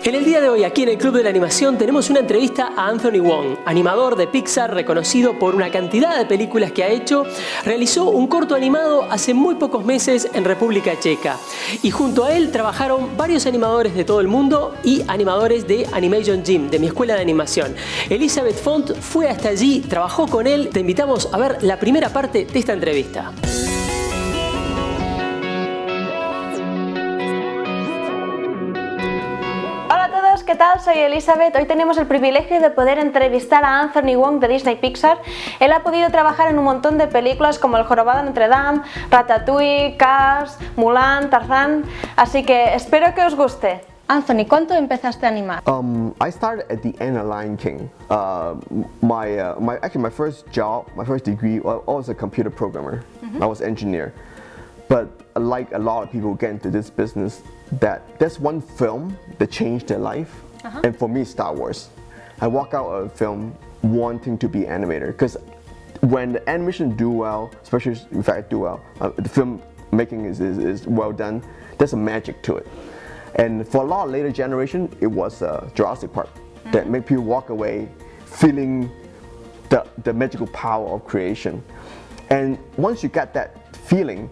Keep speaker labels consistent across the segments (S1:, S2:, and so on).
S1: En el día de hoy, aquí en el Club de la Animación, tenemos una entrevista a Anthony Wong, animador de Pixar reconocido por una cantidad de películas que ha hecho. Realizó un corto animado hace muy pocos meses en República Checa. Y junto a él trabajaron varios animadores de todo el mundo y animadores de Animation Gym, de mi escuela de animación. Elizabeth Font fue hasta allí, trabajó con él. Te invitamos a ver la primera parte de esta entrevista.
S2: ¿Qué tal? Soy Elizabeth. Hoy tenemos el privilegio de poder entrevistar a Anthony Wong de Disney Pixar. Él ha podido trabajar en un montón de películas como El jorobado de Notre Dame, Ratatouille, Cars, Mulan, Tarzán, así que espero que os guste. Anthony, ¿cuánto empezaste a animar?
S3: I started at the end of Lion King. My first job, my first degree, I was a computer programmer. I was an engineer. But like a lot of people who get into this business, there's one film that changed their life, and for me, Star Wars. I walk out of a film wanting to be animator, because when the animation do well, especially if I do well, the film making is well done, there's a magic to it. And for a lot of later generation, it was Jurassic Park that made people walk away feeling the magical power of creation. And once you get that feeling,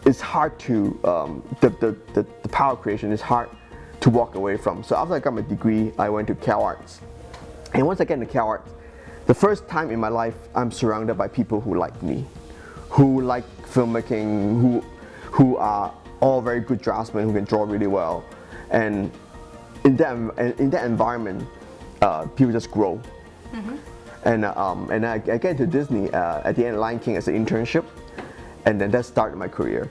S3: it's hard to, the power of creation is hard to walk away from. So after I got my degree, I went to CalArts. And once I get into CalArts, the first time in my life, I'm surrounded by people who like me, who like filmmaking, who are all very good draftsmen, who can draw really well. And in that environment, people just grow. And I get into Disney at the end of Lion King as an internship. And then that started my career.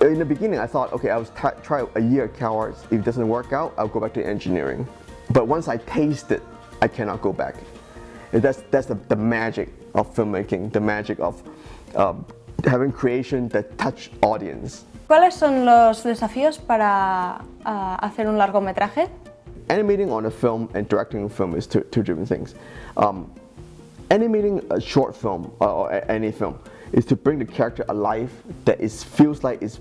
S3: In the beginning, I thought, okay, I'll try a year at CalArts. If it doesn't work out, I'll go back to engineering. But once I taste it, I cannot go back. And that's the magic of filmmaking, the magic of having creation that touch audience.
S2: ¿Cuáles son los desafíos para hacer un largometraje?
S3: Animating on a film and directing a film is two different things. Animating a short film or any film is to bring the character alive that feels like is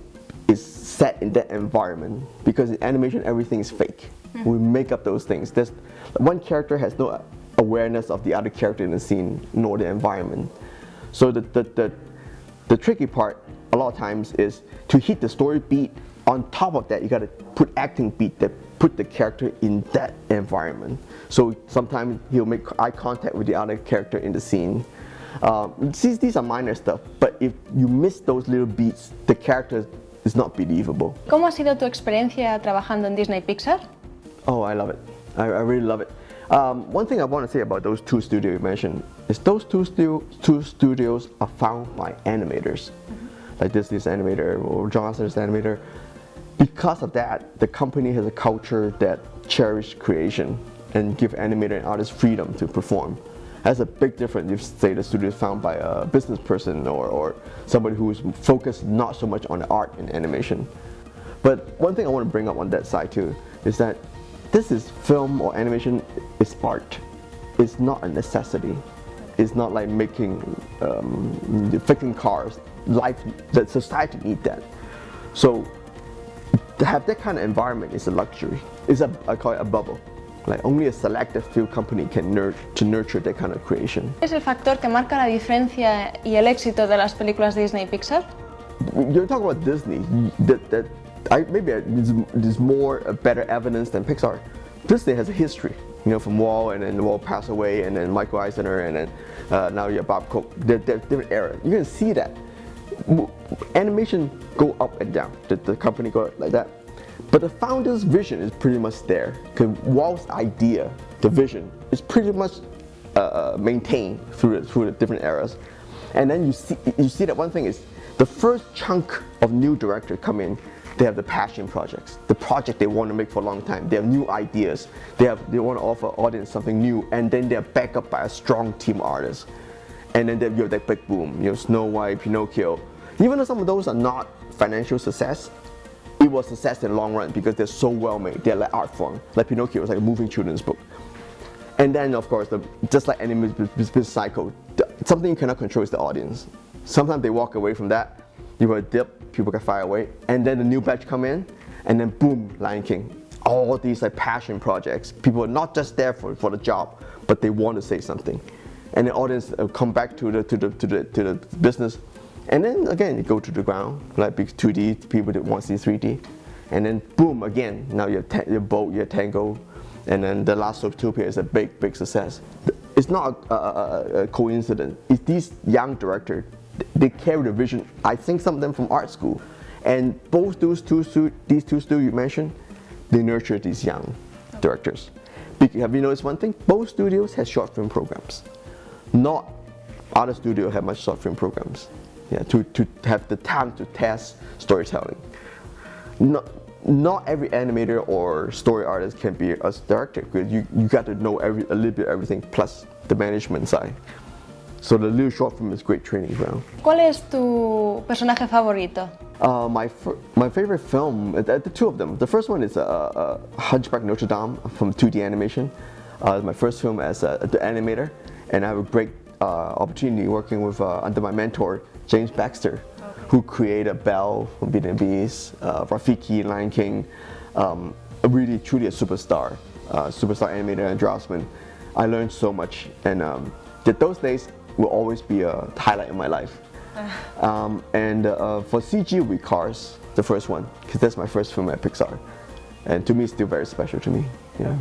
S3: set in that environment, because in animation everything is fake. We make up those things. One character has no awareness of the other character in the scene nor the environment. So the tricky part a lot of times is to hit the story beat. On top of that, you got to put acting beat that put the character in that environment. So sometimes he'll make eye contact with the other character in the scene. These are minor stuff, but if you miss those little beats, the character is not believable.
S2: ¿Cómo ha sido tu experiencia trabajando en Disney Pixar?
S3: Oh, I love it. I really love it. One thing I want to say about those two studios you mentioned is those two studios are found by animators, like Disney's animator or Johnson's animator. Because of that, the company has a culture that cherishes creation and give animator and artists freedom to perform. That's a big difference if, say, the studio is found by a business person or somebody who is focused not so much on the art and animation. But one thing I want to bring up on that side too is that this is film or animation is art. It's not a necessity. It's not like making, fixing cars. The society needs that. So to have that kind of environment is a luxury. I call it a bubble. Like only a selected few company can nurture that kind of creation.
S2: ¿Es el factor que marca la diferencia y el éxito de las películas de Disney Pixar?
S3: You're talking about Disney. Maybe there's more better evidence than Pixar. Disney has a history, from Walt, and then Walt passed away, and then Michael Eisner, and then now you have Bob Cook. They're different era. You can see that animation go up and down. The company go like that. But the founder's vision is pretty much there. Because Walt's idea, the vision, is pretty much maintained through the different eras. And then you see that one thing is the first chunk of new directors come in. They have the passion projects, the project they want to make for a long time. They have new ideas. They want to offer audience something new, and then they're backed up by a strong team artist. And then you have that big boom. Snow White, Pinocchio. Even though some of those are not financial success, it was success in the long run because they're so well made. They're like art form. Like Pinocchio was like a moving children's book. And then of course, just like any business cycle, something you cannot control is the audience. Sometimes they walk away from that. You have a dip, people get fired away, and then the new batch come in, and then boom, Lion King. all these like passion projects. People are not just there for the job, but they want to say something, and the audience come back to the business, and then again you go to the ground like big 2D. People that want to see 3D, and then boom again. Now you have your boat, your Tango, and then The Last of Utopia is a big success. It's not a coincidence. It's these young directors. They carry the vision. I think some of them from art school, and both these two studios you mentioned, they nurture these young directors. Have you noticed one thing? Both studios have short film programs. Not other studios have much short film programs. Yeah, to have the time to test storytelling. Not every animator or story artist can be a director, because you got to know a little bit of everything plus the management side. So the little short film is great training ground.
S2: ¿Cuál es tu personaje favorito?
S3: My favorite film, the two of them. The first one is Hunchback Notre Dame from 2D animation. My first film as the animator, and I have a great opportunity working with under my mentor James Baxter, who created Belle from Beauty and the Beast, Rafiki, Lion King, really truly a superstar animator and draftsman. I learned so much, and those days will always be a highlight in my life. And for CG, we Cars, the first one, because that's my first film at Pixar, and to me it's still very special to me. Yeah.